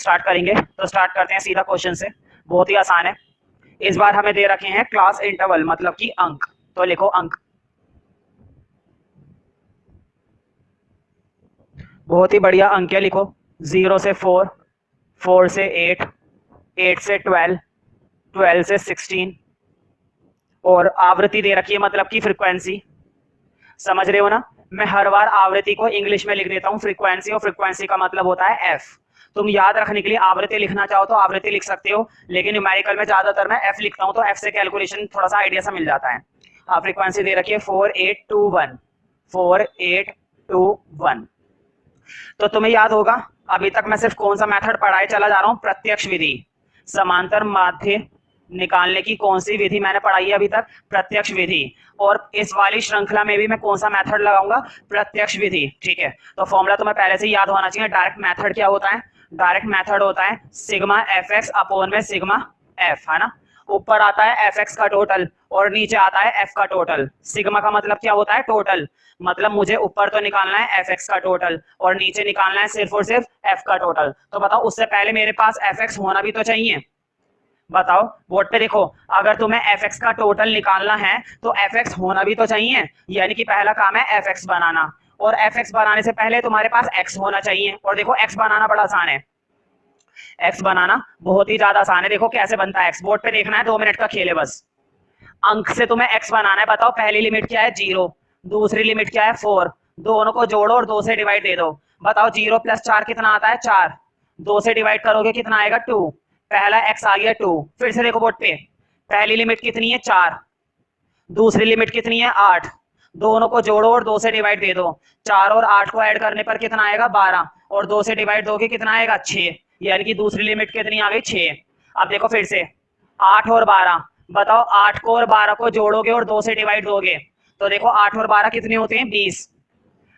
Start करेंगे। तो start करते हैं सीधा क्वेश्चन से, बहुत ही आसान है। इस बार हमें दे रखे हैं क्लास इंटरवल मतलब कि अंक, तो लिखो अंक। बहुत ही बढ़िया अंक है, लिखो 0 से 4, 4 से 8, 8 से 12, 12 से 16 और आवृत्ति दे रखी है मतलब कि फ्रीक्वेंसी। समझ रहे हो ना, मैं हर बार आवृत्ति को इंग्लिश में लिख देता हूँ फ्रीक्वेंसी, और फ्रीक्वेंसी का मतलब होता है एफ। तुम याद रखने के लिए आवृत्ति लिखना चाहो तो आवृत्ति लिख सकते हो, लेकिन न्यूमेरिकल में ज्यादातर मैं एफ लिखता हूँ, तो एफ से कैलकुलेशन थोड़ा सा आइडिया सा मिल जाता है। हाँ, फ्रीक्वेंसी दे रखी है 4821, 4821। तो तुम्हें याद होगा अभी तक मैं सिर्फ कौन सा मेथड पढ़ाए चला जा रहा हूँ, प्रत्यक्ष विधि। समांतर माध्य निकालने की कौन सी विधि मैंने पढ़ाई है अभी तक, प्रत्यक्ष विधि। और इस वाली श्रृंखला में भी मैं कौन सा मेथड लगाऊंगा, प्रत्यक्ष विधि। ठीक है, तो फॉर्मूला तुम्हें पहले से याद होना चाहिए। डायरेक्ट मेथड क्या होता है, डायरेक्ट मेथड होता है सिग्मा एफ एक्स अपॉन में सिग्मा एफ, है ना। ऊपर आता है एफ एक्स का टोटल और नीचे आता है एफ का टोटल। सिग्मा का मतलब क्या होता है, टोटल। मतलब मुझे ऊपर तो निकालना है एफ एक्स का टोटल और नीचे निकालना है सिर्फ और सिर्फ एफ का टोटल। तो बताओ उससे पहले मेरे पास एफ एक्स होना भी तो चाहिए। बताओ बोर्ड पे देखो, अगर तुम्हें एफ एक्स का टोटल निकालना है तो एफ एक्स होना भी तो चाहिए, यानी कि पहला काम है एफ एक्स बनाना, और एफ एक्स बनाने से पहले तुम्हारे पास एक्स होना चाहिए। और देखो एक्स बनाना बड़ा आसान है, एक्स बनाना बहुत ही ज्यादा आसान है। देखो कैसे बनता है एक्स, बोर्ड पे देखना है, 2 मिनट का खेल है बस। अंक से तुम्हें एक्स बनाना है। बताओ पहली लिमिट क्या है, 0, दूसरी लिमिट क्या है 4, दोनों को जोड़ो और 2 से डिवाइड दे दो। बताओ 0 + 4 कितना आता है, 4, 2 से डिवाइड करोगे कितना आएगा, 2। पहला एक्स आ गया 2। फिर से देखो बोर्ड पे, पहली लिमिट कितनी है 4, दूसरी लिमिट कितनी है 8, दोनों को जोड़ो और 2 से डिवाइड दे दो। 4 और 8 को ऐड करने पर कितना आएगा 12, और 2 से डिवाइड दोगे कितना आएगा 6, यानी कि दूसरी लिमिट कितनी आ गई 6। अब देखो फिर से 8 और 12, बताओ 8 को और 12 को जोड़ोगे और 2 से डिवाइड दोगे तो देखो 8 और 12 कितने होते हैं 20,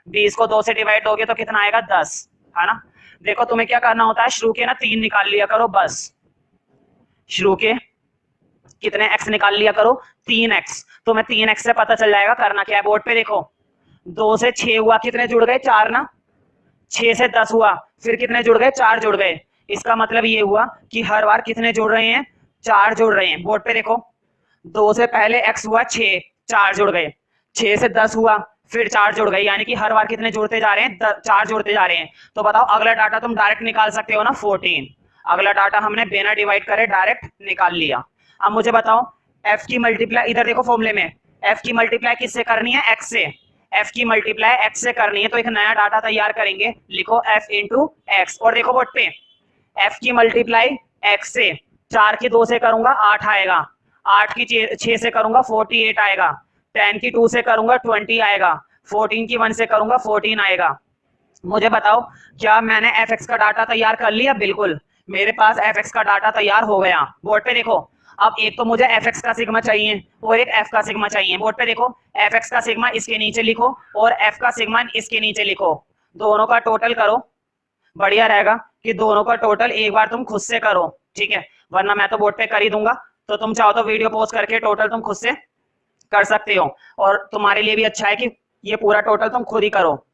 20 को 2 से डिवाइड दोगे तो कितना आएगा 10, है ना। देखो तुम्हें क्या करना होता है, शुरू के ना 3 निकाल लिया करो बस, शुरू के कितने एक्स निकाल लिया करो, 3x। तो मैं 3x से पता चल जाएगा करना क्या है। बोर्ड पे देखो 2 से 6 हुआ, कितने जुड़ गए 4 ना, 6 से 10 हुआ, फिर कितने जुड़ गए 4 जुड़ गए। इसका मतलब ये हुआ कि हर बार कितने जुड़ रहे हैं, 4 जुड़ रहे हैं। बोर्ड पे देखो 2 से पहले x हुआ 6, 4 जुड़ गए, 6 से 10 हुआ फिर 4 जुड़ गए, यानी कि हर बार कितने जुड़ते जा रहे हैं, 4 जुड़ते जा रहे हैं। तो बताओ अगला डाटा तुम डायरेक्ट निकाल सकते हो ना, 14। अगला डाटा हमने बिना डिवाइड करे डायरेक्ट निकाल लिया। अब मुझे बताओ f की मल्टीप्लाई, इधर देखो फॉर्मूले में f की मल्टीप्लाई किससे करनी है, x से। f की मल्टीप्लाई x से करनी है, तो एक नया डाटा तैयार करेंगे, लिखो f इंटू एक्स। और देखो बोर्ड पे f की मल्टीप्लाई x से, 4 की 2 से करूंगा 8 आएगा, 8 की 6 से करूंगा 48 आएगा, 10 की 2 से करूंगा 20 आएगा, 14 की 1 से करूंगा 14 आएगा। मुझे बताओ क्या मैंने fx का डाटा तैयार कर लिया, बिल्कुल मेरे पास fx का डाटा तैयार हो गया। बोर्ड पे देखो अब एक तो मुझे fx का सिग्मा चाहिए और एक f का सिग्मा चाहिए। बोर्ड पे देखो fx का सिग्मा इसके नीचे लिखो और f का सिग्मा इसके नीचे लिखो, दोनों का टोटल करो। बढ़िया रहेगा कि दोनों का टोटल एक बार तुम खुद से करो, ठीक है, वरना मैं तो बोर्ड पे कर ही दूंगा। तो तुम चाहो तो वीडियो पॉज करके टोटल तुम खुद से कर सकते हो, और तुम्हारे लिए भी अच्छा है कि ये पूरा टोटल तुम खुद ही करो।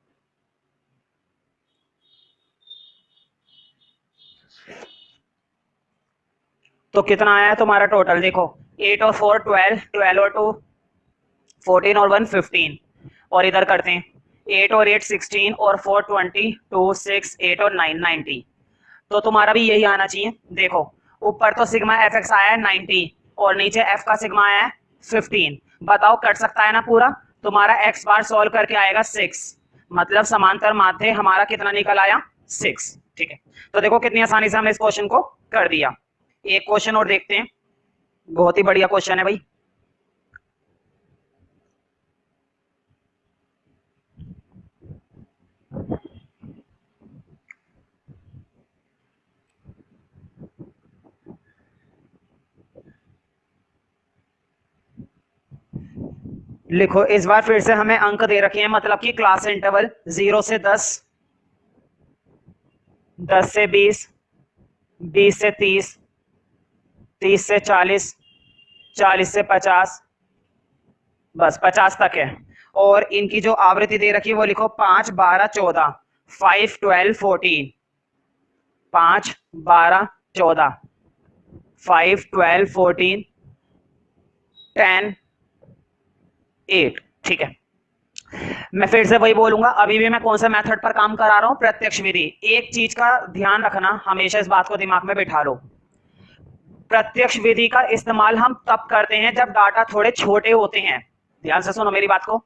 तो कितना आया है तुम्हारा टोटल, देखो 8 और 4 12, 12 और 2 14 और 1 15, और इधर करते हैं 8 और 8 16 और 4 20, 2 6 8 और 9 90। तो तुम्हारा भी यही आना चाहिए। देखो ऊपर तो सिग्मा एफ एक्स आया है 90 और नीचे एफ का सिग्मा आया है 15। बताओ कट सकता है ना पूरा, तुम्हारा एक्स बार सॉल्व करके आएगा 6, मतलब समांतर माध्य हमारा कितना निकल आया 6। ठीक है, तो देखो कितनी आसानी से हमने इस क्वेश्चन को कर दिया। एक क्वेश्चन और देखते हैं, बहुत ही बढ़िया क्वेश्चन है भाई। लिखो इस बार फिर से हमें अंक दे रखे हैं, मतलब कि क्लास इंटरवल 0 से 10, 10 से 20, 20 से 30, 30 से 40, 40 से 50, बस 50 तक है। और इनकी जो आवृत्ति दे रखी है वो लिखो 5 12 14, 5 12 14। 5 12 14, 5 12 14 10 8। ठीक है, मैं फिर से वही बोलूंगा, अभी भी मैं कौन सा मेथड पर काम करा रहा हूं, प्रत्यक्ष विधि। एक चीज का ध्यान रखना, हमेशा इस बात को दिमाग में बिठा लो, प्रत्यक्ष विधि का इस्तेमाल हम तब करते हैं जब डाटा थोड़े छोटे होते हैं। ध्यान से सुनो मेरी बात को,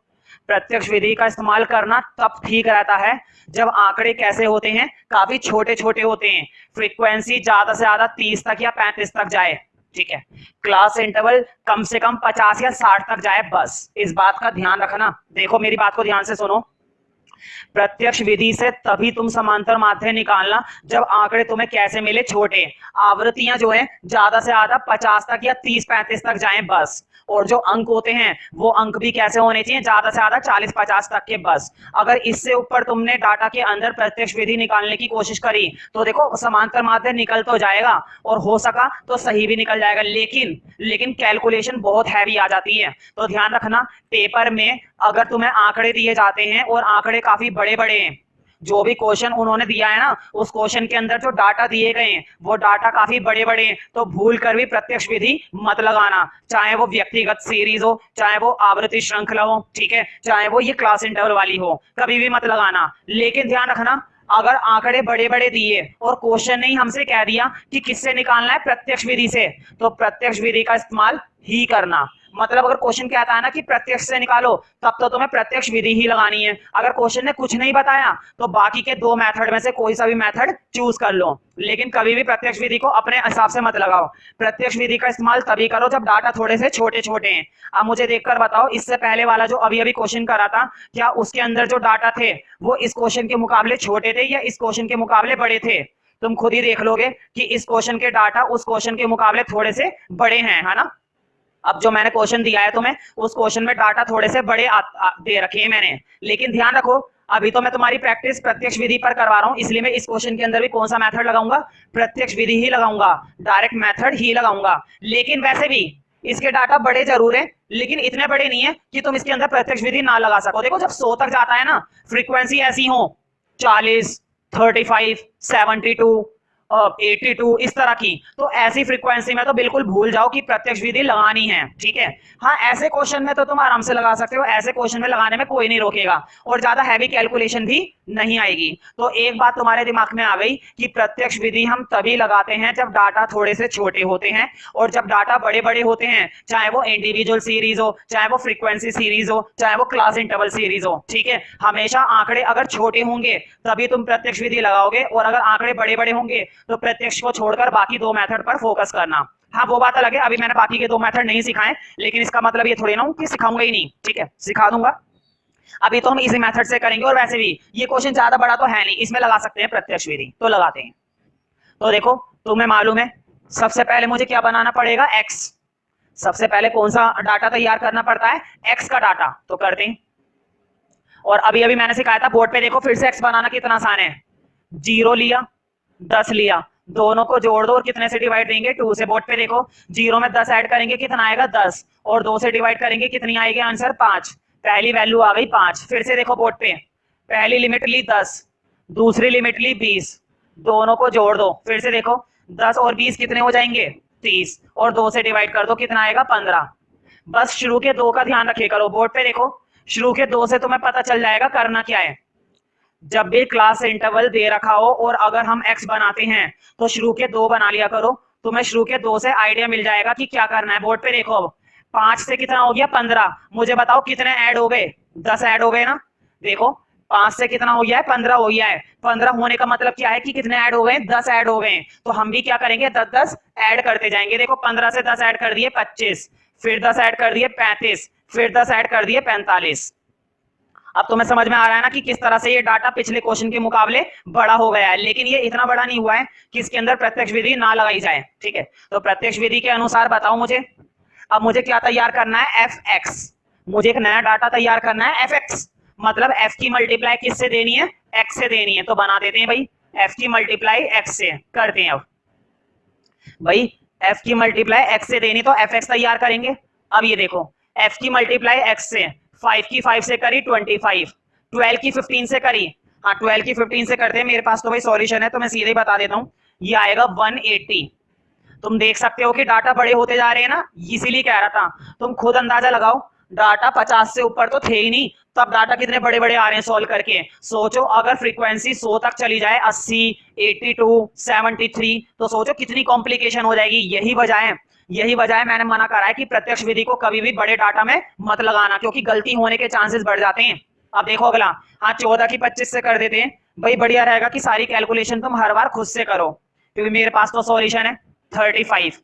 प्रत्यक्ष विधि का इस्तेमाल करना तब ठीक रहता है जब आंकड़े कैसे होते हैं, काफी छोटे छोटे होते हैं, फ्रीक्वेंसी ज्यादा से ज्यादा 30 तक या 35 तक जाए। ठीक है, क्लास इंटरवल कम से कम 50 या 60 तक जाए, बस इस बात का ध्यान रखना। देखो मेरी बात को ध्यान से सुनो, प्रत्यक्ष विधि से तभी तुम समांतर माध्य निकालना जब आंकड़े तुम्हें कैसे मिले, छोटे, आवृत्तियां जो है ज्यादा से ज्यादा 50 तक या 30-35 तक जाएं बस, और जो अंक होते हैं वो अंक भी कैसे होने चाहिए, ज्यादा से ज्यादा 40-50 तक के बस। अगर इससे ऊपर तुमने डाटा के अंदर प्रत्यक्ष विधि निकालने की कोशिश करी तो देखो समांतर माध्य निकल तो जाएगा और हो सका तो सही भी निकल जाएगा, लेकिन कैलकुलेशन बहुत हैवी आ जाती है। तो ध्यान रखना, पेपर में अगर तुम्हें आंकड़े दिए जाते हैं और आंकड़े काफी बड़े बड़े हैं, जो भी क्वेश्चन उन्होंने दिया है ना, उस क्वेश्चन के अंदर जो डाटा दिए गए हैं वो डाटा काफी बड़े बड़े हैं, तो भूल कर भी प्रत्यक्ष विधि मत लगाना, चाहे वो व्यक्तिगत सीरीज हो, चाहे वो आवृत्ति श्रृंखला हो, ठीक है, चाहे वो ये क्लास इंटरवल वाली हो, कभी भी मत लगाना। लेकिन ध्यान रखना, अगर आंकड़े बड़े बड़े दिए और क्वेश्चन ने ही हमसे कह दिया कि किससे निकालना है, प्रत्यक्ष विधि से, तो प्रत्यक्ष विधि का इस्तेमाल ही करना। मतलब अगर क्वेश्चन कहता है ना कि प्रत्यक्ष से निकालो, तब तो तुम्हें प्रत्यक्ष विधि ही लगानी है। अगर क्वेश्चन ने कुछ नहीं बताया तो बाकी के दो मेथड में से कोई सा भी मेथड चूज कर लो, लेकिन कभी भी प्रत्यक्ष विधि को अपने हिसाब से मत लगाओ। प्रत्यक्ष विधि का इस्तेमाल तभी करो जब डाटा थोड़े से छोटे छोटे हैं। अब मुझे देखकर बताओ, इससे पहले वाला जो अभी अभी क्वेश्चन करा था, क्या उसके अंदर जो डाटा थे वो इस क्वेश्चन के मुकाबले छोटे थे या इस क्वेश्चन के मुकाबले बड़े थे? तुम खुद ही देख लोगे कि इस क्वेश्चन के डाटा उस क्वेश्चन के मुकाबले थोड़े से बड़े हैं, है ना। अब जो मैंने क्वेश्चन दिया है तुम्हें, उस क्वेश्चन में डाटा थोड़े से बड़े दे रखे हैं मैंने, लेकिन ध्यान रखो, अभी तो मैं तुम्हारी प्रैक्टिस प्रत्यक्ष विधि पर करवा रहा हूं, इसलिए मैं इस क्वेश्चन के अंदर भी कौन सा मेथड लगाऊंगा, प्रत्यक्ष विधि ही लगाऊंगा, डायरेक्ट मेथड ही लगाऊंगा। लेकिन वैसे भी इसके डाटा बड़े जरूर है, लेकिन इतने बड़े नहीं है कि तुम इसके अंदर प्रत्यक्ष विधि ना लगा सको। देखो जब 100 तक जाता है ना, फ्रीक्वेंसी ऐसी हो 40, 35, 72, 82 इस तरह की, तो ऐसी फ्रीक्वेंसी में तो बिल्कुल भूल जाओ कि प्रत्यक्ष विधि लगानी है। ठीक है, हाँ ऐसे क्वेश्चन में तो तुम आराम से लगा सकते हो, ऐसे क्वेश्चन में लगाने में कोई नहीं रोकेगा और ज्यादा हैवी कैलकुलेशन भी नहीं आएगी। तो एक बात तुम्हारे दिमाग में आ गई कि प्रत्यक्ष विधि हम तभी लगाते हैं जब डाटा थोड़े से छोटे होते हैं, और जब डाटा बड़े बड़े होते हैं, चाहे वो इंडिविजुअल सीरीज हो, चाहे वो फ्रीक्वेंसी सीरीज हो, चाहे वो क्लास इंटरवल सीरीज हो। ठीक है, हमेशा आंकड़े अगर छोटे होंगे तभी तुम प्रत्यक्ष विधि लगाओगे, और अगर आंकड़े बड़े बड़े होंगे तो प्रत्यक्ष को छोड़कर बाकी दो मेथड पर फोकस करना। हाँ वो बात अलग है, अभी मैंने बाकी के दो मेथड नहीं सिखाए, लेकिन इसका मतलब ये थोड़ी ना कि सिखाऊंगा ही नहीं, ठीक है, सिखा दूंगा। अभी तो हम इसी मेथड से करेंगे, और वैसे भी ये क्वेश्चन ज्यादा बड़ा तो है नहीं, इसमें लगा सकते हैं प्रत्यक्ष विधि, तो लगाते हैं। तो देखो तुम्हें मालूम है, सबसे पहले मुझे क्या बनाना पड़ेगा, एक्स। सबसे पहले कौन सा डाटा तैयार करना पड़ता है, एक्स का डाटा, तो करते हैं। और अभी अभी मैंने सिखाया था बोर्ड पे, देखो फिर से एक्स बनाना कितना आसान है, 0 लिया, 10 लिया, दोनों को जोड़ दो और कितने से डिवाइड देंगे, 2 से। बोर्ड पे देखो, 0 में 10 ऐड करेंगे कितना आएगा, 10, और 2 से डिवाइड करेंगे कितनी आएगी, आंसर 5। पहली वैल्यू आ गई 5। फिर से देखो बोर्ड पे, पहली लिमिट ली 10, दूसरी लिमिट ली 20, दोनों को जोड़ दो। फिर से देखो 10 और 20 कितने हो जाएंगे, 30, और 2 से डिवाइड कर दो कितना आएगा, 15। बस शुरू के 2 का ध्यान रखे करो। बोर्ड पे देखो, शुरू के 2 से तुम्हें पता चल जाएगा करना क्या है। जब भी क्लास इंटरवल दे रखा हो और अगर हम x बनाते हैं तो शुरू के 2 बना लिया करो, तुम्हें शुरू के 2 से आइडिया मिल जाएगा कि क्या करना है। बोर्ड पे देखो, अब 5 से कितना हो गया, 15। मुझे बताओ कितने ऐड हो गए, 10 ऐड हो गए ना। देखो 5 से कितना हो गया है, 15 हो गया है। 15 होने का मतलब क्या है कि कितने ऐड हो गए, 10 ऐड हो गए। तो हम भी क्या करेंगे, 10-10 ऐड करते जाएंगे। देखो 15 से 10 ऐड कर दिए 25, फिर 10 ऐड कर दिए 35, फिर 10 ऐड कर दिए 45। अब तुम्हें समझ में आ रहा है ना कि किस तरह से ये डाटा पिछले क्वेश्चन के मुकाबले बड़ा हो गया है, लेकिन ये इतना बड़ा नहीं हुआ है कि इसके अंदर प्रत्यक्ष विधि ना लगाई जाए। ठीक है, तो प्रत्यक्ष विधि के अनुसार बताओ मुझे, अब मुझे क्या तैयार करना है, एफ एक्स। मुझे एक नया डाटा तैयार करना है, एफ एक्स, मतलब एफ की मल्टीप्लाई किससे देनी है, एक्स से देनी है। तो बना देते हैं भाई, एफ की मल्टीप्लाई एक्स से करते हैं। अब भाई एफ की मल्टीप्लाई एक्स से देनी, तो एफ एक्स तैयार करेंगे। अब ये देखो, एफ की मल्टीप्लाई एक्स से, 5 की 5 से करी 25, 12 की 15 से करी, हाँ 12 की 15 से करते हैं, मेरे पास तो भाई सॉल्यूशन है तो मैं सीधे ही बता देता हूँ। ये आएगा 180। तुम देख सकते हो कि डाटा बड़े होते जा रहे हैं ना, इसीलिए कह रहा था। तुम खुद अंदाजा लगाओ, डाटा 50 से ऊपर तो थे ही नहीं, तब डाटा कितने बड़े बड़े आ रहे हैं सॉल्व करके। सोचो अगर फ्रीक्वेंसी 100 तक चली जाए, 80, 82, 73, तो सोचो कितनी कॉम्प्लिकेशन हो जाएगी। यही वजह है मैंने मना करा है कि प्रत्यक्ष विधि को कभी भी बड़े डाटा में मत लगाना, क्योंकि गलती होने के चांसेस बढ़ जाते हैं। अब देखो अगला, हाँ 14 की 25 से कर देते हैं। भाई बढ़िया रहेगा कि सारी कैलकुलेशन तुम हर बार खुद से करो, क्योंकि मेरे पास तो सॉल्यूशन है 35।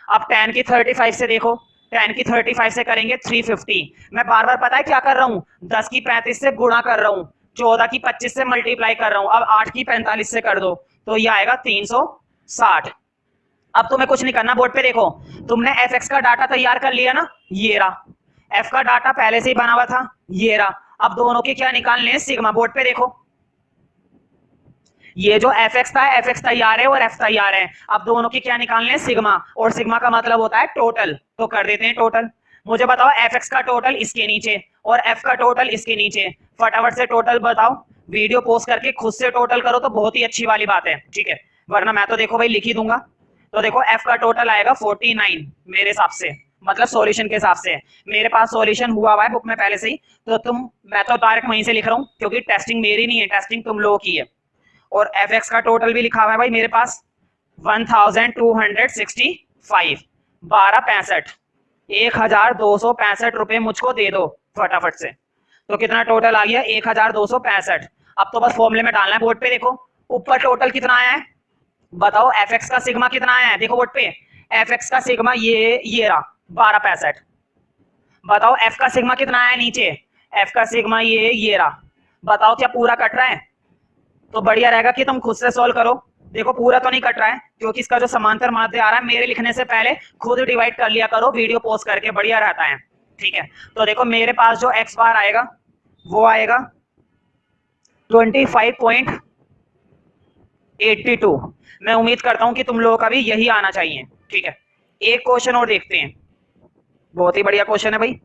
अब 10 की 35 से देखो, 10 की 35 से करेंगे 350। मैं बार बार पता है क्या कर रहा हूँ, 10 की 35 से गुणा कर रहा हूँ, 14 की 25 से मल्टीप्लाई कर रहा हूँ। अब 8 की 45 से कर दो तो ये आएगा 360। अब तुम्हें कुछ नहीं करना, बोर्ड पे देखो, तुमने एफ एक्स का डाटा तैयार कर लिया ना, ये रहा। एफ का डाटा पहले से ही बना हुआ था, ये रहा। अब दोनों के क्या निकालने हैं, सिग्मा। बोर्ड पे देखो, ये जो एफ एक्स था, एफ एक्स तैयार है और एफ तैयार है। अब दोनों की क्या निकालने हैं, सिग्मा। और सिग्मा का मतलब होता है टोटल, तो कर देते हैं टोटल। मुझे बताओ एफ एक्स का टोटल इसके नीचे और एफ का टोटल इसके नीचे, फटाफट से टोटल बताओ। वीडियो पोस्ट करके खुद से टोटल करो तो बहुत ही अच्छी वाली बात है, ठीक है, वरना मैं तो देखो भाई लिख ही दूंगा। तो देखो एफ का टोटल आएगा 49 मेरे हिसाब से, मतलब सॉल्यूशन के हिसाब से। मेरे पास सॉल्यूशन हुआ हुआ है बुक में पहले से ही, तो मैं तो डायरेक्ट वहीं से लिख रहा हूँ, क्योंकि टेस्टिंग मेरी नहीं है, टेस्टिंग तुम लोगों की है। और एफ एक्स का टोटल भी लिखा हुआ है भाई मेरे पास 1265, 1265, 1265 रुपए मुझको दे दो फटाफट से। तो कितना टोटल आ गया, 1265। अब तो बस फॉर्मूले में डालना है। बोर्ड पे देखो ऊपर टोटल कितना आया है, बताओ एफ एक्स का सिग्मा कितना आया है। देखो बोर्ड पे एफ एक्स का सिग्मा ये रहा 1265। बताओ एफ का सिग्मा कितना आया है नीचे, एफ का सिग्मा ये रहा। बताओ क्या पूरा कट रहा है, तो बढ़िया रहेगा कि तुम खुद से सॉल्व करो। देखो पूरा तो नहीं कट रहा है, क्योंकि इसका जो समांतर माध्य आ रहा है, मेरे लिखने से पहले खुद डिवाइड कर लिया करो वीडियो पोस्ट करके, बढ़िया रहता है, ठीक है। तो देखो मेरे पास जो एक्स बार आएगा वो आएगा 25.82। मैं उम्मीद करता हूं कि तुम लोगों का भी यही आना चाहिए, ठीक है। एक क्वेश्चन और देखते हैं, बहुत ही बढ़िया क्वेश्चन है भाई।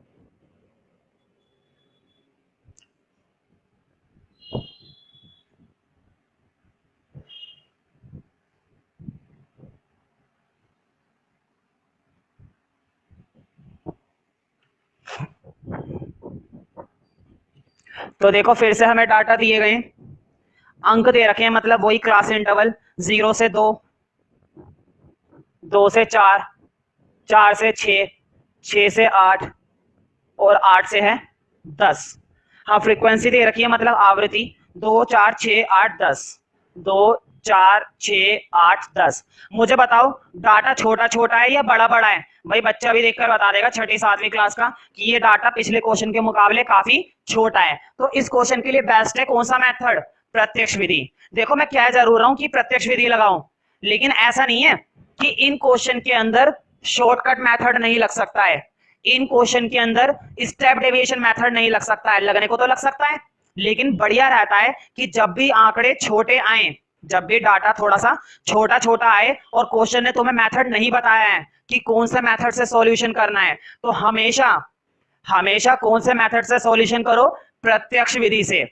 तो देखो फिर से हमें डाटा दिए गए, अंक दे रखे हैं, मतलब वही क्लास इंटरवल 0 से 2, 2 से 4, 4 से 6, 6 से 8 और 8 से है 10। हाँ फ्रीक्वेंसी दे रखी है, मतलब आवृत्ति 2, 4, 6, 8, 10, 2, 4, 6, 8, 10। मुझे बताओ डाटा छोटा छोटा है या बड़ा बड़ा है। भाई बच्चा भी देखकर बता देगा छठी सातवीं क्लास का कि ये डाटा पिछले क्वेश्चन के मुकाबले काफी छोटा है। तो इस क्वेश्चन के लिए बेस्ट है कौन सा मेथड, प्रत्यक्ष विधि। देखो मैं कह जरूर रहा हूं कि प्रत्यक्ष विधि लगाओ, लेकिन ऐसा नहीं है कि इन क्वेश्चन के अंदर शॉर्टकट मेथड नहीं लग सकता है, इन क्वेश्चन के अंदर स्टेप डेविएशन मेथड नहीं लग सकता है। लगने को तो लग सकता है, लेकिन बढ़िया रहता है कि जब भी आंकड़े छोटे आए, जब भी डाटा थोड़ा सा छोटा छोटा आए और क्वेश्चन ने तुम्हें मेथड नहीं बताया है कि कौन से मेथड से सॉल्यूशन करना है, तो हमेशा हमेशा कौन से मेथड से सॉल्यूशन करो, प्रत्यक्ष विधि से।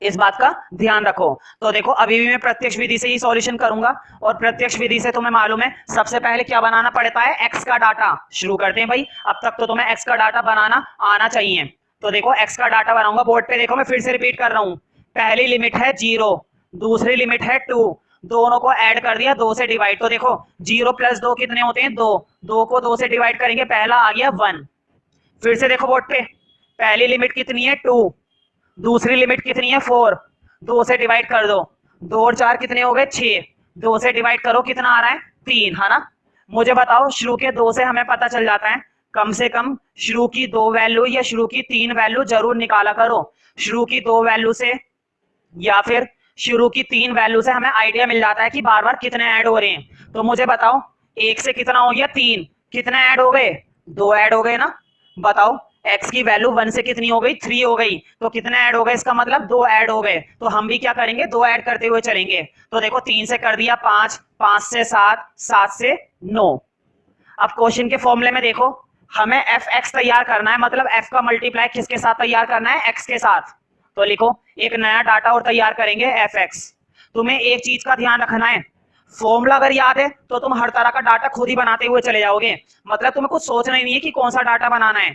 इस बात का ध्यान रखो। तो देखो अभी भी मैं प्रत्यक्ष विधि से ही सॉल्यूशन करूंगा, और प्रत्यक्ष विधि से तुम्हें मालूम है सबसे पहले क्या बनाना पड़ता है, एक्स का डाटा। शुरू करते हैं भाई, अब तक तो तुम्हें एक्स का डाटा बनाना आना चाहिए। तो देखो एक्स का डाटा बनाऊंगा, बोर्ड पे देखो मैं फिर से रिपीट कर रहा हूं। पहली लिमिट है 0, दूसरी लिमिट है 2, दोनों को ऐड कर दिया 2 से डिवाइड। तो देखो 0 + 2 कितने होते हैं, 2, 2 को 2 से डिवाइड करेंगे, पहला आ गया 1। फिर से देखो बोर्ड पे, पहली लिमिट कितनी है 2, दूसरी लिमिट कितनी है 4, 2 से डिवाइड कर दो, 2 और 4 कितने हो गए 6, 2 से डिवाइड करो कितना आ रहा है 3, है ना। मुझे बताओ शुरू के 2 से हमें पता चल जाता है, कम से कम शुरू की 2 वैल्यू या शुरू की 3 वैल्यू जरूर निकाला करो। शुरू की 2 वैल्यू से या फिर शुरू की 3 वैल्यू से हमें आइडिया मिल जाता है कि बार बार कितने ऐड हो रहे हैं। तो मुझे बताओ 1 से कितना हो गया 3, कितने ऐड हो गए, 2 ऐड हो गए ना। बताओ x की वैल्यू 1 से कितनी हो गई, 3 हो गई, तो कितने ऐड हो गए, इसका मतलब 2 ऐड हो गए। तो हम भी क्या करेंगे, 2 ऐड करते हुए चलेंगे। तो देखो 3 से कर दिया 5, 5 से 7, 7 से 9। अब क्वेश्चन के फॉर्मूले में देखो, हमें एफ एक्स तैयार करना है, मतलब एफ का मल्टीप्लाई किसके साथ तैयार करना है, एक्स के साथ। तो लिखो एक नया डाटा और तैयार करेंगे एफ एक्स। तुम्हें एक चीज का ध्यान रखना है, फॉर्मूला अगर याद है तो तुम हर तरह का डाटा खुद ही बनाते हुए चले जाओगे, मतलब तुम्हें कुछ सोचना ही नहीं है कि कौन सा डाटा बनाना है।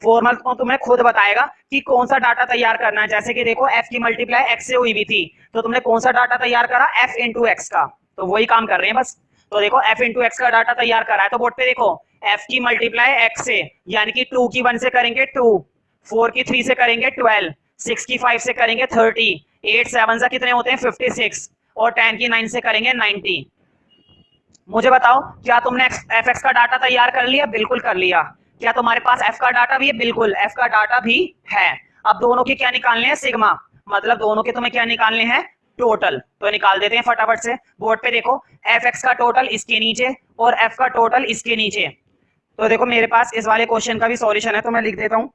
फॉर्मल तो तुम्हें खुद बताएगा कि कौन सा डाटा तैयार करना है। जैसे कि देखो f की मल्टीप्लाई x से हुई भी थी, तो तुमने कौन सा डाटा तैयार करा, f इंटू एक्स का, तो वही काम कर रहे हैं बस। तो देखो f इंटू एक्स का डाटा तैयार करा है, तो बोर्ड पे देखो f की मल्टीप्लाई x से, यानी कि 2 की 1 से करेंगे 2, 4 की 3 से करेंगे 12, 6 की 5 से करेंगे 30, 8 7 से कितने होते हैं 56, और 10 की 9 से करेंगे 90। मुझे बताओ क्या तुमने एफ एक्स का डाटा तैयार कर लिया? बिल्कुल कर लिया। क्या तुम्हारे पास एफ का डाटा भी है? बिल्कुल एफ का डाटा भी है। अब दोनों के क्या निकालने हैं? सिग्मा, मतलब दोनों के तुम्हें क्या निकालने हैं? टोटल। तो निकाल देते हैं फटाफट से। बोर्ड पे देखो एफ एक्स का टोटल इसके नीचे और एफ का टोटल इसके नीचे। तो देखो मेरे पास इस वाले क्वेश्चन का भी सॉल्यूशन है, तो मैं लिख देता हूं।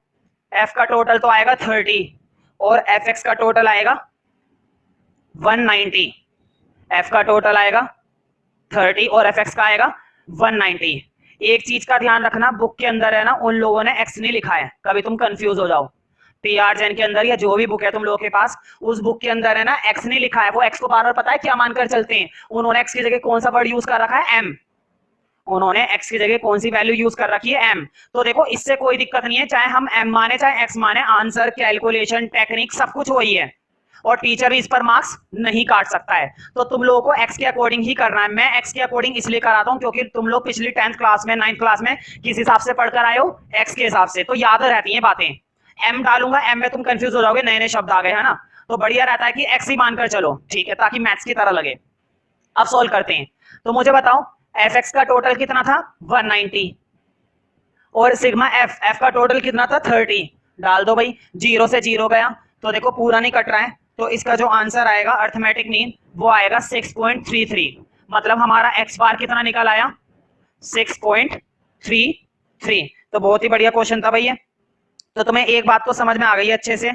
एफ का टोटल तो आएगा 30 और एफ एक्स का टोटल आएगा 190। एफ का टोटल आएगा 30 और एफ एक्स का आएगा 190। एक चीज का ध्यान रखना, बुक के अंदर है ना उन लोगों ने एक्स नहीं लिखा है, कभी तुम कंफ्यूज हो जाओ। पीआर जैन के अंदर या जो भी बुक है तुम लोगों के पास, उस बुक के अंदर है ना एक्स नहीं लिखा है। वो एक्स को बार बार पता है क्या मानकर चलते हैं, उन्होंने एक्स की जगह कौन सा वर्ड यूज कर रखा है? एम। उन्होंने एक्स की जगह कौन सी वैल्यू यूज कर रखी है? एम। तो देखो इससे कोई दिक्कत नहीं है, चाहे हम एम माने चाहे एक्स माने, आंसर कैलकुलेशन टेक्निक सब कुछ वही है, और टीचर भी इस पर मार्क्स नहीं काट सकता है। तो तुम लोगों को एक्स के अकॉर्डिंग ही करना है। मैं एक्स के अकॉर्डिंग इसलिए कराता हूं क्योंकि तुम लोग पिछली 10th क्लास में 9th क्लास में किस हिसाब से पढ़कर आए हो? एक्स के हिसाब से, तो याद रहती हैं बातें। एम डालूंगा, एम में तुम कंफ्यूज हो जाओगे, नए नए शब्द आ गए है ना, तो बढ़िया रहता है कि एक्स ही मानकर चलो, ठीक है, ताकि मैथ्स की तरह लगे। अब सोल्व करते हैं। तो मुझे बताओ एफ एक्स का टोटल कितना था? 190, और सिग्मा एफ, एफ का टोटल कितना था? 30। डाल दो भाई, 0 से 0 गया, तो देखो पूरा नहीं कट रहा है, तो इसका जो आंसर आएगा अर्थमेटिक मीन वो आएगा 6.33। मतलब हमारा एक्स बार कितना निकल आया? 6.33। तो बहुत ही बढ़िया क्वेश्चन था भैया। तो तुम्हें एक बात तो समझ में आ गई है अच्छे से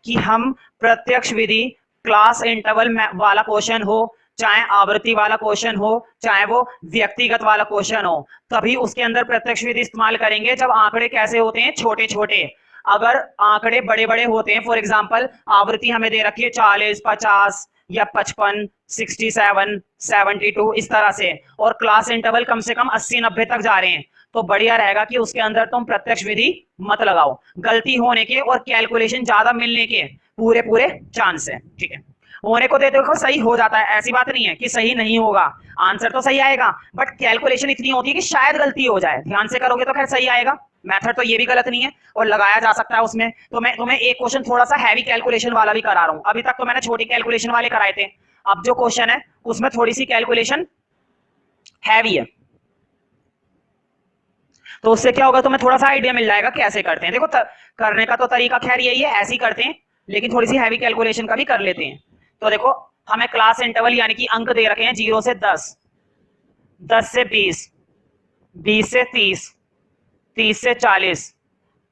कि हम प्रत्यक्ष विधि, क्लास इंटरवल वाला क्वेश्चन हो, चाहे आवृत्ति वाला क्वेश्चन हो, चाहे वो व्यक्तिगत वाला क्वेश्चन हो, तभी उसके अंदर प्रत्यक्ष विधि इस्तेमाल करेंगे जब आंकड़े कैसे होते हैं? छोटे छोटे। अगर आंकड़े बड़े बड़े होते हैं, फॉर एग्जांपल आवृत्ति हमें दे रखी है 40, 50 या 55, 67, 72 इस तरह से, और क्लास इंटरवल कम से कम 80, 90 तक जा रहे हैं, तो बढ़िया रहेगा कि उसके अंदर तुम प्रत्यक्ष विधि मत लगाओ। गलती होने के और कैलकुलेशन ज्यादा मिलने के पूरे पूरे चांस है, ठीक है। होने को देते हो सही हो जाता है, ऐसी बात नहीं है कि सही नहीं होगा, आंसर तो सही आएगा, बट कैलकुलेशन इतनी होती है कि शायद गलती हो जाए। ध्यान से करोगे तो खैर सही आएगा। मेथड तो ये भी गलत नहीं है और लगाया जा सकता है उसमें। तो मैं तुम्हें एक क्वेश्चन थोड़ा सा हैवी कैलकुलेशन वाला भी करा रहा हूं। अभी तक तो मैंने छोटी कैलकुलेशन वाले कराए थे, अब जो क्वेश्चन है उसमें थोड़ी सी कैलकुलेशन हैवी है, तो उससे क्या होगा, तुम्हें थोड़ा सा आइडिया मिल जाएगा कैसे करते हैं। देखो करने का तो तरीका खैर यही है, ऐसे ही करते हैं, लेकिन थोड़ी सी हैवी कैलकुलेशन का भी कर लेते हैं। तो देखो हमें क्लास इंटरवल यानी कि अंक दे रखे हैं 0 से 10, 10 से 20, 20 से 30, 30 से 40,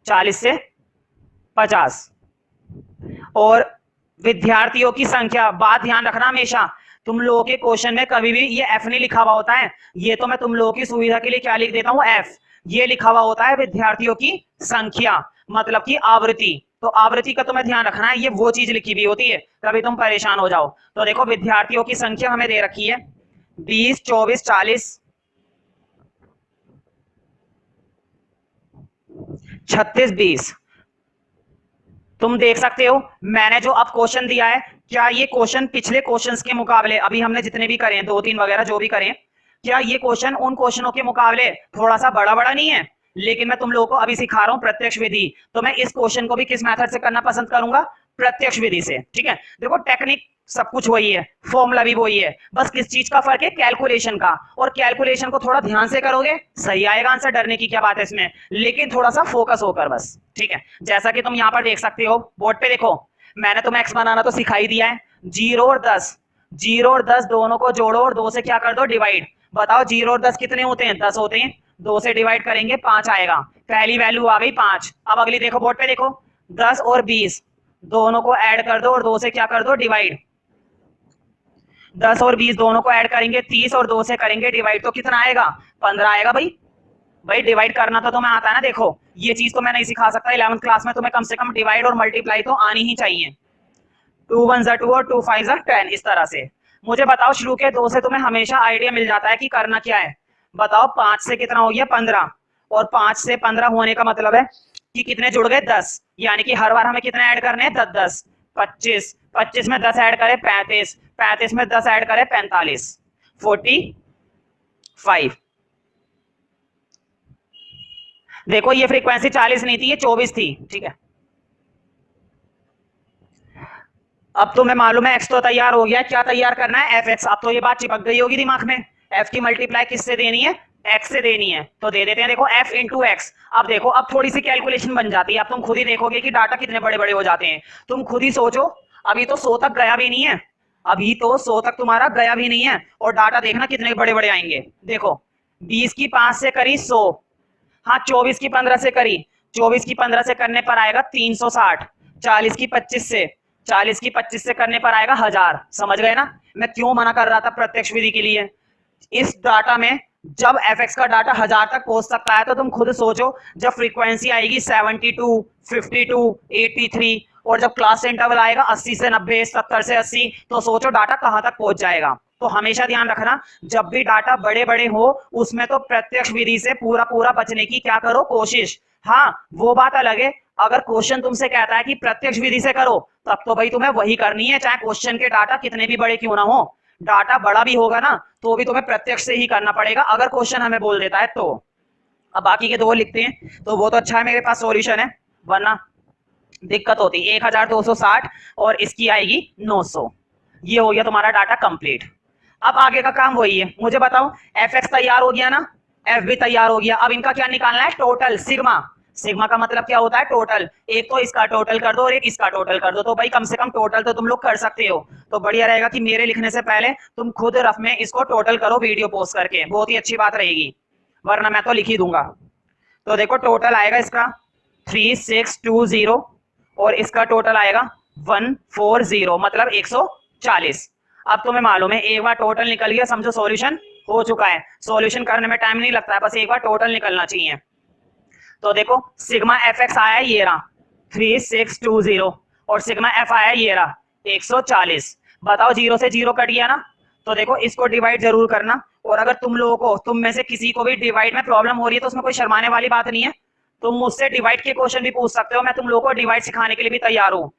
40 से 50, और विद्यार्थियों की संख्या। बात ध्यान रखना हमेशा, तुम लोगों के क्वेश्चन में कभी भी ये एफ नहीं लिखा हुआ होता है, ये तो मैं तुम लोगों की सुविधा के लिए क्या लिख देता हूं? एफ। ये लिखा हुआ होता है विद्यार्थियों की संख्या, मतलब की आवृत्ति। तो आवृत्ति का तुम्हें ध्यान रखना है, ये वो चीज लिखी भी होती है, कभी तुम परेशान हो जाओ। तो देखो विद्यार्थियों की संख्या हमें दे रखी है 20, 24, 40, 36, 20। तुम देख सकते हो मैंने जो अब क्वेश्चन दिया है, क्या ये क्वेश्चन पिछले क्वेश्चंस के मुकाबले, अभी हमने जितने भी करे हैं 2, 3 वगैरह जो भी करें, क्या ये क्वेश्चन उन क्वेश्चनों के मुकाबले थोड़ा सा बड़ा बड़ा नहीं है? लेकिन मैं तुम लोगों को अभी सिखा रहा हूं प्रत्यक्ष विधि, तो मैं इस क्वेश्चन को भी किस मेथड से करना पसंद करूंगा? प्रत्यक्ष विधि से, ठीक है। देखो टेक्निक सब कुछ वही है, फॉर्मूला भी वही है, बस किस चीज का फर्क है? कैलकुलेशन का। और कैलकुलेशन को थोड़ा ध्यान से करोगे सही आएगा आंसर, डरने की क्या बात है इसमें, लेकिन थोड़ा सा फोकस होकर बस, ठीक है। जैसा कि तुम यहाँ पर देख सकते हो बोर्ड पे, देखो मैंने तुम्हें एक्स बनाना तो सिखाई दिया है। 0 और 10, 0 और 10 दोनों को जोड़ो और 2 से क्या कर दो? डिवाइड। बताओ 0 और 10 कितने होते हैं? 10 होते हैं। 2 से डिवाइड करेंगे 5 आएगा, पहली वैल्यू आ गई 5। अब अगली देखो बोर्ड पे, देखो 10 और 20 दोनों को ऐड कर दो और 2 से क्या कर दो? डिवाइड। 10 और 20 दोनों को ऐड करेंगे 30 और 2 से करेंगे डिवाइड, तो कितना आएगा? 15 आएगा भाई। भाई डिवाइड करना तो तुम्हें आता है ना। देखो ये चीज तो मैं नहीं सिखा सकता, 11th क्लास में तुम्हें कम से कम डिवाइड और मल्टीप्लाई तो आनी ही चाहिए। 2 1 2 और 2 5 10 इस तरह से। मुझे बताओ शुरू के 2 से तुम्हें हमेशा आइडिया मिल जाता है कि करना क्या है। बताओ 5 से कितना हो गया 15, और 5 से 15 होने का मतलब है कि कितने जुड़ गए 10, यानी कि हर बार हमें कितने ऐड करने हैं 10 10, 25, 25 में 10 ऐड करें 35, 35 में 10 ऐड करें 45, 45। देखो ये फ्रीक्वेंसी 40 नहीं थी, ये 24 थी, ठीक है। अब तुम्हें मालूम है एक्स तो तैयार हो गया, क्या तैयार करना है एफ एक्स। अब तो ये बात चिपक गई होगी दिमाग में, एफ की मल्टीप्लाई किससे देनी है, एक्स से देनी है, तो दे देते हैं। देखो एफ इंटू एक्स। अब देखो अब थोड़ी सी कैलकुलेशन बन जाती है, अब तुम खुद ही देखोगे कि डाटा कितने बड़े बड़े हो जाते हैं। तुम खुद ही सोचो, अभी तो 100 तक गया भी नहीं है, अभी तो 100 तक तुम्हारा गया भी नहीं है, और डाटा देखना कितने बड़े बड़े आएंगे। देखो 20 की 5 से करी 100, हाँ 24 की 15 से करी, 24 की 15 से करने पर आएगा 360, 40 की 25 से, 40 की 25 से करने पर आएगा 1000। समझ गए ना मैं क्यों मना कर रहा था प्रत्यक्ष विधि के लिए। इस डाटा में जब fx का डाटा 1000 तक पहुंच सकता है, तो तुम खुद सोचो जब फ्रीक्वेंसी आएगी 72, 52, 83, और जब क्लास इंटरवल आएगा 80 से 90, 70 से 80, तो सोचो डाटा कहां तक पहुंच जाएगा। तो हमेशा ध्यान रखना जब भी डाटा बड़े बड़े हो उसमें तो प्रत्यक्ष विधि से पूरा पूरा बचने की क्या करो कोशिश। हाँ वो बात अलग है, अगर क्वेश्चन तुमसे कहता है कि प्रत्यक्ष विधि से करो, तब तो भाई तुम्हें वही करनी है, चाहे क्वेश्चन के डाटा कितने भी बड़े क्यों ना हो। डाटा बड़ा भी होगा ना तो भी तुम्हें प्रत्यक्ष से ही करना पड़ेगा, अगर क्वेश्चन हमें बोल देता है तो। अब बाकी के दो लिखते हैं, तो वो तो अच्छा है मेरे पास सॉल्यूशन है, वरना दिक्कत होती। 1260 और इसकी आएगी 900। ये हो गया तुम्हारा डाटा कंप्लीट। अब आगे का काम वही है, मुझे बताओ एफ एक्स तैयार हो गया ना, एफ भी तैयार हो गया, अब इनका क्या निकालना है टोटल सिग्मा। सिग्मा का मतलब क्या होता है टोटल, एक तो इसका टोटल कर दो और एक इसका टोटल कर दो, तो भाई कम से कम टोटल तो तुम लोग कर सकते हो। तो बढ़िया रहेगा कि मेरे लिखने से पहले तुम खुद रफ में इसको टोटल करो वीडियो पोस्ट करके, बहुत ही अच्छी बात रहेगी, वरना मैं तो लिख ही दूंगा। तो देखो टोटल आएगा इसका 3620 और इसका टोटल आएगा 140, मतलब 140। अब तुम्हें मालूम है एक बार टोटल निकल गया समझो सॉल्यूशन हो चुका है, सॉल्यूशन करने में टाइम नहीं लगता है, बस एक बार टोटल निकलना चाहिए। तो देखो सिग्मा एफ एक्स आया ये रहा 3620 और सिग्मा एफ आया ये रहा 140। बताओ जीरो से जीरो कट गया ना, तो देखो इसको डिवाइड जरूर करना, और अगर तुम लोगों को तुम में से किसी को भी डिवाइड में प्रॉब्लम हो रही है तो उसमें कोई शर्माने वाली बात नहीं है, तुम मुझसे डिवाइड के क्वेश्चन भी पूछ सकते हो, मैं तुम लोगों को डिवाइड सिखाने के लिए भी तैयार हूँ।